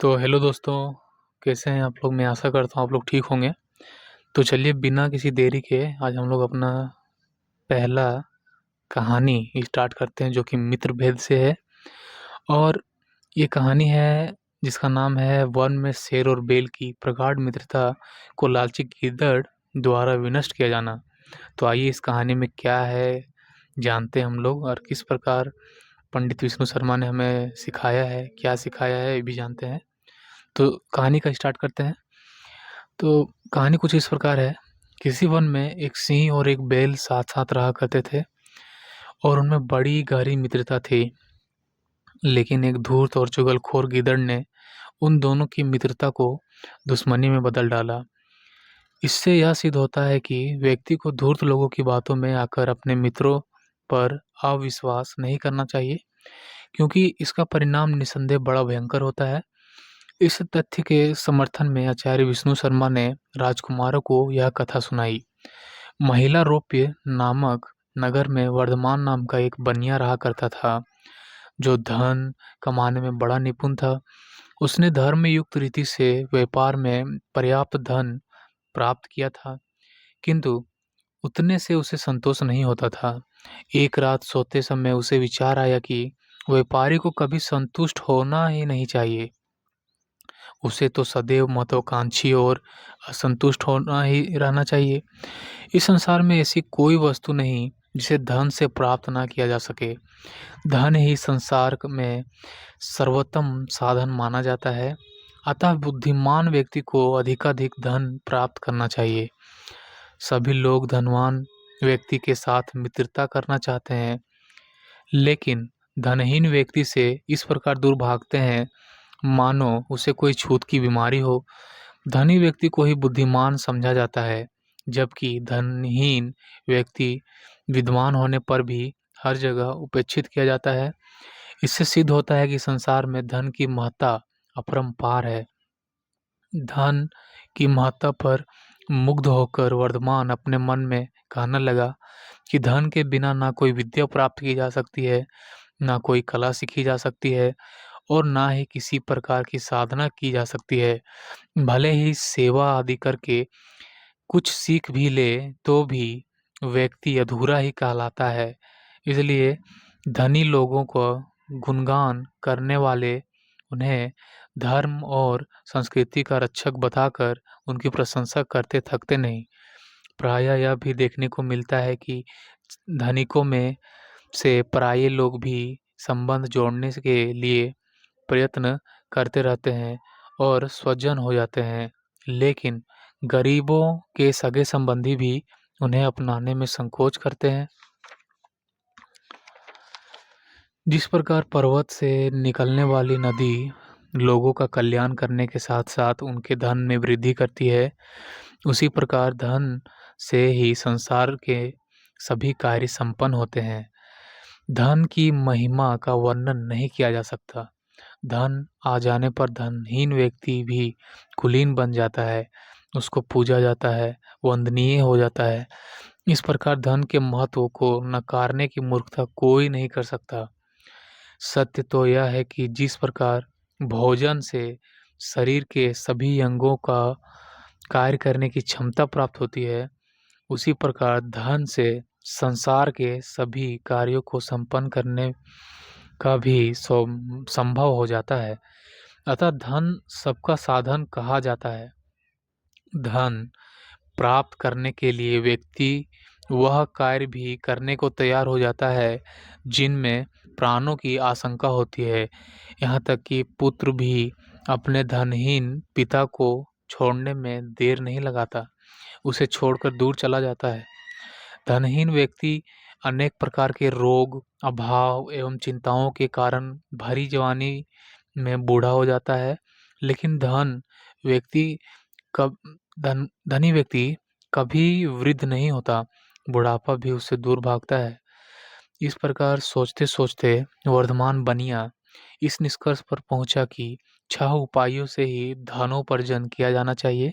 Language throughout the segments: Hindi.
तो हेलो दोस्तों, कैसे हैं आप लोग? मैं आशा करता हूँ आप लोग ठीक होंगे। तो चलिए बिना किसी देरी के आज हम लोग अपना पहला कहानी स्टार्ट करते हैं जो कि मित्रभेद से है। और ये कहानी है जिसका नाम है वन में शेर और बेल की प्रगाढ़ मित्रता को लालची गीदड़ द्वारा विनष्ट किया जाना। तो आइए इस कहानी में क्या है जानते हैं हम लोग, और किस प्रकार पंडित विष्णु शर्मा ने हमें सिखाया है, क्या सिखाया है ये भी जानते हैं। तो कहानी का स्टार्ट करते हैं। तो कहानी कुछ इस प्रकार है। किसी वन में एक सिंह और एक बैल साथ-साथ रहा करते थे और उनमें बड़ी गहरी मित्रता थी। लेकिन एक धूर्त और चुगलखोर गीदड़ ने उन दोनों की मित्रता को दुश्मनी में बदल डाला। इससे यह सिद्ध होता है कि व्यक्ति को धूर्त लोगों की बातों में आकर अपने मित्रों पर अविश्वास नहीं करना चाहिए, क्योंकि इसका परिणाम निस्संदेह बड़ा भयंकर होता है। इस तथ्य के समर्थन में आचार्य विष्णु शर्मा ने राजकुमारों को यह कथा सुनाई। महिलारोप्य नामक नगर में वर्धमान नाम का एक बनिया रहा करता था, जो धन कमाने में बड़ा निपुण था। उसने धर्मयुक्त रीति से व्यापार में पर्याप्त धन प्राप्त किया था, किंतु उतने से उसे संतोष नहीं होता था। एक रात सोते समय उसे विचार आया कि व्यापारी को कभी संतुष्ट होना ही नहीं चाहिए। उसे तो सदैव महत्वाकांक्षी और असंतुष्ट होना ही रहना चाहिए। इस संसार में ऐसी कोई वस्तु नहीं जिसे धन से प्राप्त ना किया जा सके। धन ही संसार में सर्वोत्तम साधन माना जाता है। अतः बुद्धिमान व्यक्ति को अधिकाधिक धन प्राप्त करना चाहिए। सभी लोग धनवान व्यक्ति के साथ मित्रता करना चाहते हैं, लेकिन धनहीन व्यक्ति से इस प्रकार दूर भागते हैं मानो उसे कोई छूत की बीमारी हो। धनी व्यक्ति को ही बुद्धिमान समझा जाता है, जबकि धनहीन व्यक्ति विद्वान होने पर भी हर जगह उपेक्षित किया जाता है। इससे सिद्ध होता है कि संसार में धन की महत्ता अपरंपार है। धन की महत्ता पर मुग्ध होकर वर्धमान अपने मन में कहने लगा कि धन के बिना ना कोई विद्या प्राप्त की जा सकती है, ना कोई कला सीखी जा सकती है, और ना ही किसी प्रकार की साधना की जा सकती है। भले ही सेवा आदि करके कुछ सीख भी ले तो भी व्यक्ति अधूरा ही कहलाता है। इसलिए धनी लोगों को गुणगान करने वाले उन्हें धर्म और संस्कृति का रक्षक बताकर उनकी प्रशंसा करते थकते नहीं। प्रायः यह भी देखने को मिलता है कि धनिकों में से पराये लोग भी संबंध जोड़ने के लिए प्रयत्न करते रहते हैं और स्वजन हो जाते हैं, लेकिन गरीबों के सगे-संबंधी भी उन्हें अपनाने में संकोच करते हैं। जिस प्रकार पर्वत से निकलने वाली नदी लोगों का कल्याण करने के साथ-साथ उनके धन में वृद्धि करती है, उसी प्रकार धन से ही संसार के सभी कार्य संपन्न होते हैं। धन की महिमा का वर्णन नहीं किया जा सकता। धन आ जाने पर धनहीन व्यक्ति भी कुलीन बन जाता है, उसको पूजा जाता है, वंदनीय हो जाता है। इस प्रकार धन के महत्व को नकारने की मूर्खता कोई नहीं कर सकता। सत्य तो यह है कि जिस प्रकार भोजन से शरीर के सभी अंगों का कार्य करने की क्षमता प्राप्त होती है, उसी प्रकार धन से संसार के सभी कार्यों को संपन्न करने का भी संभव हो जाता है। अतः धन सबका साधन कहा जाता है। धन प्राप्त करने के लिए व्यक्ति वह कार्य भी करने को तैयार हो जाता है जिनमें प्राणों की आशंका होती है। यहाँ तक कि पुत्र भी अपने धनहीन पिता को छोड़ने में देर नहीं लगाता, उसे छोड़कर दूर चला जाता है। धनहीन व्यक्ति अनेक प्रकार के रोग, अभाव एवं चिंताओं के कारण भरी जवानी में बूढ़ा हो जाता है, लेकिन व्यक्ति कब धनी व्यक्ति कभी वृद्ध नहीं होता, बुढ़ापा भी उससे दूर भागता है। इस प्रकार सोचते-सोचते वर्धमान बनिया इस निष्कर्ष पर पहुंचा कि 6 उपायों से ही धनोपार्जन किया जाना चाहिए।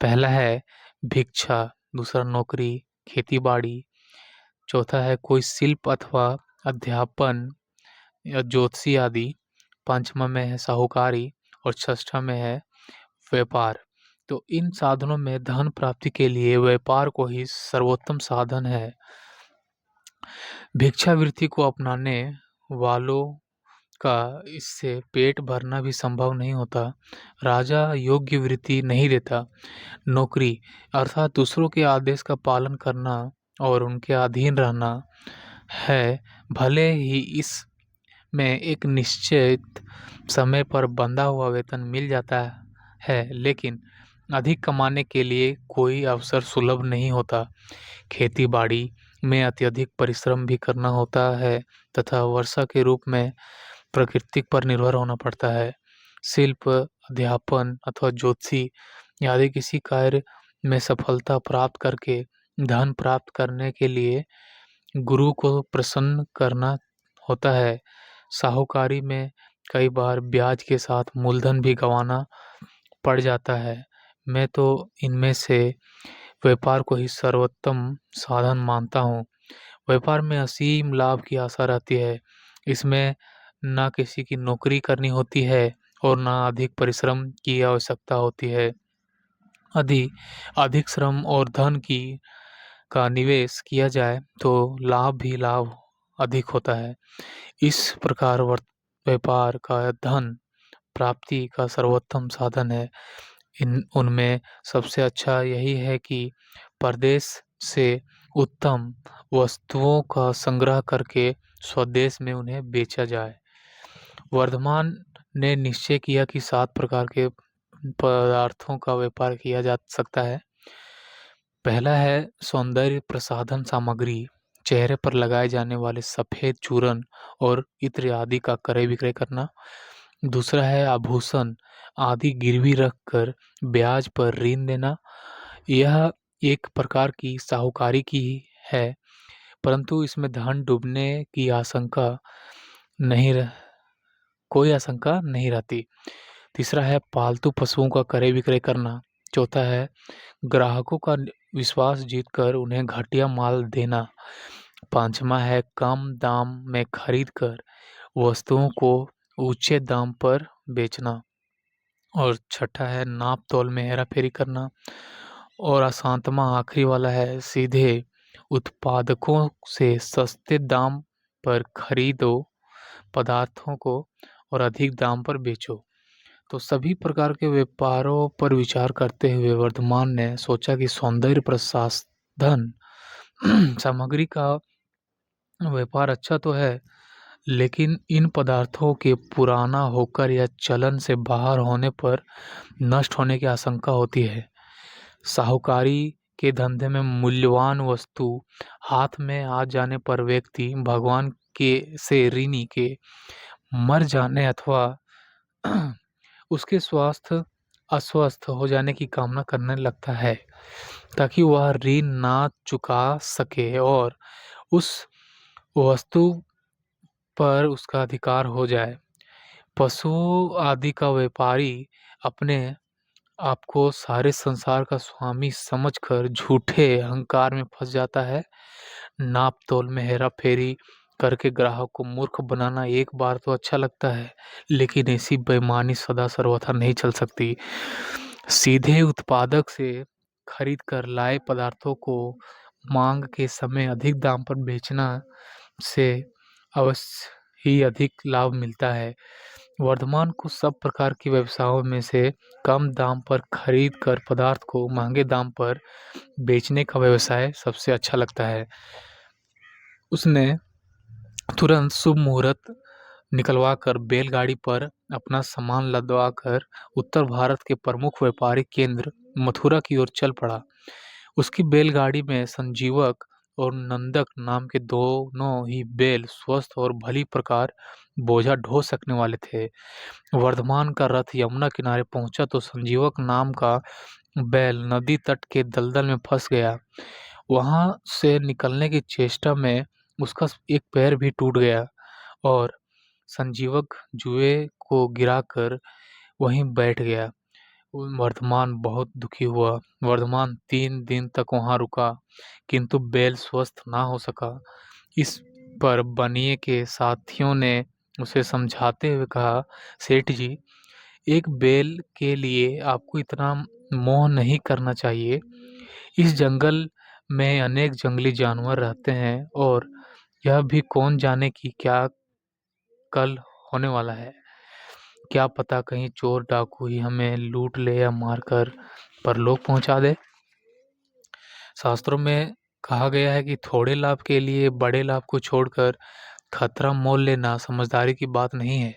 पहला है भिक्षा, दूसरा नौकरी, खेती-बाड़ी, चौथा है कोई शिल्प अथवा अध्यापन या ज्योतिषी आदि, पाँचवा में है साहूकारी और षष्ठा में है व्यापार। तो इन साधनों में धन प्राप्ति के लिए व्यापार को ही सर्वोत्तम साधन है। भिक्षावृत्ति को अपनाने वालों का इससे पेट भरना भी संभव नहीं होता। राजा योग्य वृत्ति नहीं देता। नौकरी अर्थात दूसरों के आदेश का पालन करना और उनके अधीन रहना है। भले ही इसमें एक निश्चित समय पर बंधा हुआ वेतन मिल जाता है, लेकिन अधिक कमाने के लिए कोई अवसर सुलभ नहीं होता। खेती-बाड़ी में अत्यधिक परिश्रम भी करना होता है तथा वर्षा के रूप में प्रकृति पर निर्भर होना पड़ता है। शिल्प, अध्यापन अथवा ज्योतिषी आदि किसी कार्य में सफलता प्राप्त करके धन प्राप्त करने के लिए गुरु को प्रसन्न करना होता है। साहूकारी में कई बार ब्याज के साथ मूलधन भी गंवाना पड़ जाता है। मैं तो इनमें से व्यापार को ही सर्वोत्तम साधन मानता हूँ। व्यापार में असीम लाभ की आशा रहती है। इसमें ना किसी की नौकरी करनी होती है और ना अधिक परिश्रम की आवश्यकता होती है। यदि अधिक श्रम और धन का निवेश किया जाए तो लाभ भी लाभ अधिक होता है। इस प्रकार व्यापार का धन प्राप्ति का सर्वोत्तम साधन है। उनमें सबसे अच्छा यही है कि परदेश से उत्तम वस्तुओं का संग्रह करके स्वदेश में उन्हें बेचा जाए। वर्धमान ने निश्चय किया कि 7 प्रकार के पदार्थों का व्यापार किया जा सकता है। पहला है सौंदर्य प्रसाधन सामग्री, चेहरे पर लगाए जाने वाले सफेद चूर्ण और इत्र आदि का क्रय विक्रय करना। दूसरा है आभूषण आदि गिरवी रखकर ब्याज पर ऋण देना। यह एक प्रकार की साहूकारी की है, परंतु इसमें धन डूबने की कोई आशंका नहीं रहती। तीसरा है पालतू पशुओं का क्रय विक्रय करना। चौथा है ग्राहकों का विश्वास जीतकर उन्हें घटिया माल देना। पांचवा है कम दाम में खरीद कर वस्तुओं को ऊंचे दाम पर बेचना। और छठा है नाप तोल में हेरा फेरी करना। और सातवां आखिरी वाला है सीधे उत्पादकों से सस्ते दाम पर खरीदो पदार्थों को और अधिक दाम पर बेचो। तो सभी प्रकार के व्यापारों पर विचार करते हुए वर्धमान ने सोचा कि सौंदर्य प्रसाधन सामग्री का व्यापार अच्छा तो है, लेकिन इन पदार्थों के पुराना होकर या चलन से बाहर होने पर नष्ट होने की आशंका होती है। साहूकारी के धंधे में मूल्यवान वस्तु हाथ में आ जाने पर व्यक्ति भगवान के से ऋणी के मर जाने अथवा उसके स्वास्थ्य अस्वस्थ हो जाने की कामना करने लगता है, ताकि वह ऋण ना चुका सके और उस वस्तु पर उसका अधिकार हो जाए। पशुओं आदि का व्यापारी अपने आपको सारे संसार का स्वामी समझकर झूठे अहंकार में फंस जाता है। नाप तोल में हेरा फेरी करके ग्राहक को मूर्ख बनाना एक बार तो अच्छा लगता है, लेकिन ऐसी बेईमानी सदा सर्वथा नहीं चल सकती। सीधे उत्पादक से खरीद कर लाए पदार्थों को मांग के समय अधिक दाम पर बेचना से अवश्य ही अधिक लाभ मिलता है। वर्धमान को सब प्रकार के व्यवसायों में से कम दाम पर खरीद कर पदार्थ को महंगे दाम पर बेचने का व्यवसाय सबसे अच्छा लगता है। उसने तुरंत शुभ मुहूर्त निकलवाकर बैलगाड़ी पर अपना सामान लदवाकर उत्तर भारत के प्रमुख व्यापारिक केंद्र मथुरा की ओर चल पड़ा। उसकी बैलगाड़ी में संजीवक और नंदक नाम के दोनों ही बैल स्वस्थ और भली प्रकार बोझा ढो सकने वाले थे। वर्धमान का रथ यमुना किनारे पहुंचा तो संजीवक नाम का बैल नदी तट के दलदल में फंस गया। वहां से निकलने की चेष्टा में उसका एक पैर भी टूट गया और संजीवक जुए को गिराकर वहीं बैठ गया। वर्धमान बहुत दुखी हुआ। वर्धमान 3 दिन तक वहां रुका, किंतु बैल स्वस्थ ना हो सका। इस पर बनिए के साथियों ने उसे समझाते हुए कहा, सेठ जी, एक बैल के लिए आपको इतना मोह नहीं करना चाहिए। इस जंगल में अनेक जंगली जानवर रहते हैं और यह भी कौन जाने कि क्या कल होने वाला है। क्या पता कहीं चोर डाकू ही हमें लूट ले या मारकर परलोक पहुंचा दे। शास्त्रों में कहा गया है कि थोड़े लाभ के लिए बड़े लाभ को छोड़कर खतरा मोल लेना समझदारी की बात नहीं है।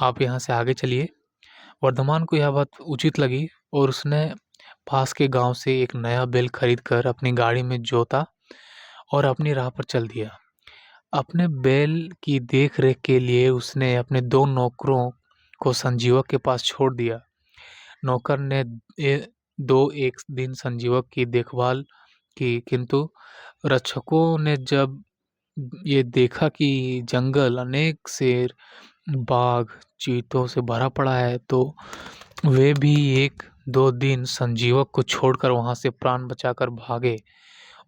आप यहाँ से आगे चलिए। वर्धमान को यह बात उचित लगी और उसने पास के गांव से एक नया बैल खरीदकर अपनी गाड़ी में जोता और अपनी राह पर चल दिया। अपने बैल की देख रेख के लिए उसने अपने 2 नौकरों को संजीवक के पास छोड़ दिया। नौकर ने एक दिन संजीवक की देखभाल की, किंतु रक्षकों ने जब ये देखा कि जंगल अनेक शेर, बाघ, चीतों से भरा पड़ा है, तो वे भी 1-2 दिन संजीवक को छोड़कर वहां से प्राण बचाकर भागे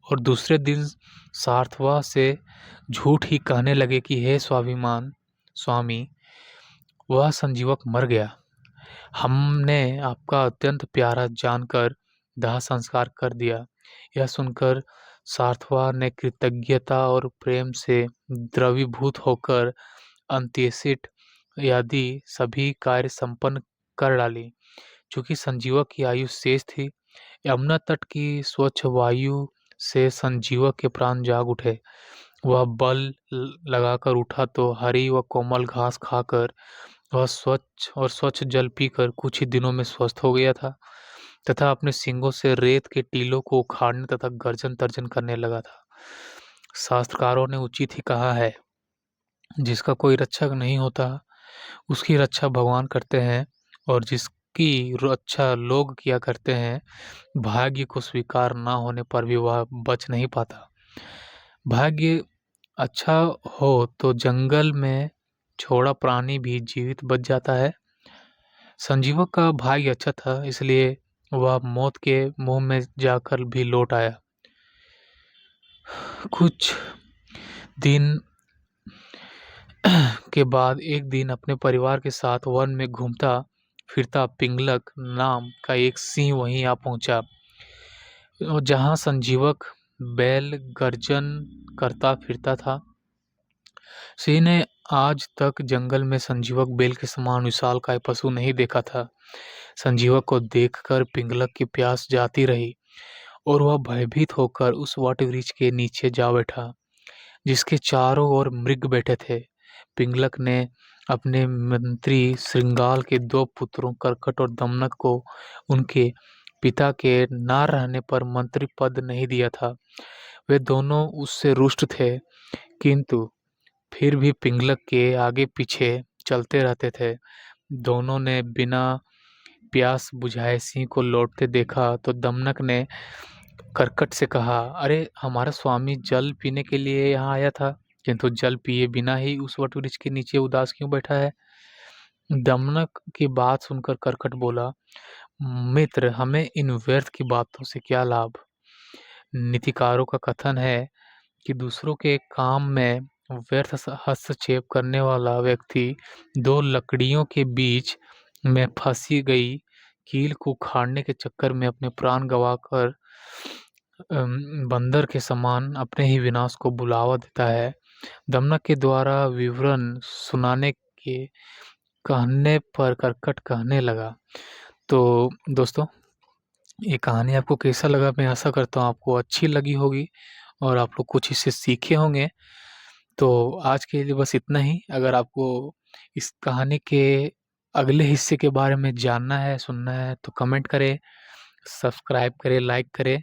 और दूसरे दिन सार्थवा से झूठ ही कहने लगे कि हे स्वाभिमान स्वामी, वह संजीवक मर गया। हमने आपका अत्यंत प्यारा जानकर दाह संस्कार कर दिया। यह सुनकर सार्थवा ने कृतज्ञता और प्रेम से द्रवीभूत होकर अंत्येष्टि आदि सभी कार्य संपन्न कर डाली। चूंकि संजीवक की आयु शेष थी, यमुना तट की स्वच्छ वायु से संजीवक के प्राण जाग उठे। वह बल लगाकर उठा तो हरी व कोमल घास खाकर वह स्वच्छ जल पीकर कुछ ही दिनों में स्वस्थ हो गया था तथा अपने सींगों से रेत के टीलों को उखाड़ने तथा गर्जन तर्जन करने लगा था। शास्त्रकारों ने उचित ही कहा है, जिसका कोई रक्षक नहीं होता उसकी रक्षा भगवान करते हैं, और जिसकी रक्षा लोग किया करते हैं, भाग्य को स्वीकार ना होने पर भी वह बच नहीं पाता। भाग्य अच्छा हो तो जंगल में छोड़ा प्राणी भी जीवित बच जाता है। संजीवक का भाग्य अच्छा था, इसलिए वह मौत के मुंह में जाकर भी लौट आया। कुछ दिन के बाद एक दिन अपने परिवार के साथ वन में घूमता फिरता पिंगलक नाम का एक सिंह वहीं आ पहुंचा, जहां संजीवक बैल गर्जन करता फिरता था। सिंह ने आज तक जंगल में संजीवक बैल के समान विशालकाय पशु नहीं देखा था। संजीवक को देखकर पिंगलक की प्यास जाती रही और वह भयभीत होकर उस वट वृक्ष के नीचे जा बैठा, जिसके चारों ओर मृग बैठे थे। पिंगलक ने अपने मंत्री श्रृंगाल के 2 पुत्रों कर्कट और दमनक को उनके पिता के ना रहने पर मंत्री पद नहीं दिया था। वे दोनों उससे रुष्ट थे, किंतु फिर भी पिंगलक के आगे पीछे चलते रहते थे। दोनों ने बिना प्यास बुझाए सिंह को लौटते देखा तो दमनक ने कर्कट से कहा, अरे हमारा स्वामी जल पीने के लिए यहाँ आया था, किंतु जल पिए बिना ही उस वट वृक्ष के नीचे उदास क्यों बैठा है। दमनक की बात सुनकर कर्कट बोला, मित्र, हमें इन व्यर्थ की बातों से क्या लाभ। नीतिकारों का कथन है कि दूसरों के काम में व्यर्थ हस्तक्षेप करने वाला व्यक्ति 2 लकड़ियों के बीच में फंसी गई कील को उखाड़ने के चक्कर में अपने प्राण गंवाकर बंदर के समान अपने ही विनाश को बुलावा देता है। दमनक के द्वारा विवरण सुनाने के कहने पर कर्कट कहने लगा, तो दोस्तों, ये कहानी आपको कैसा लगा? मैं आशा करता हूँ आपको अच्छी लगी होगी और आप लोग कुछ इससे सीखे होंगे। तो आज के लिए बस इतना ही। अगर आपको इस कहानी के अगले हिस्से के बारे में जानना है, सुनना है, तो कमेंट करें, सब्सक्राइब करें, लाइक करें।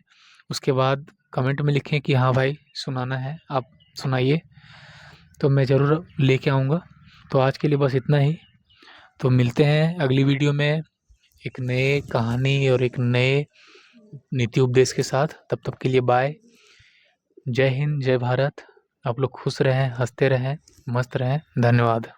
उसके बाद कमेंट में लिखें कि हाँ भाई सुनाना है, आप सुनाइए, तो मैं ज़रूर लेके आऊँगा। तो आज के लिए बस इतना ही। तो मिलते हैं अगली वीडियो में एक नए कहानी और एक नए नीति उपदेश के साथ। तब तक के लिए बाय। जय हिंद, जय भारत। आप लोग खुश रहें, हंसते रहें, मस्त रहें। धन्यवाद।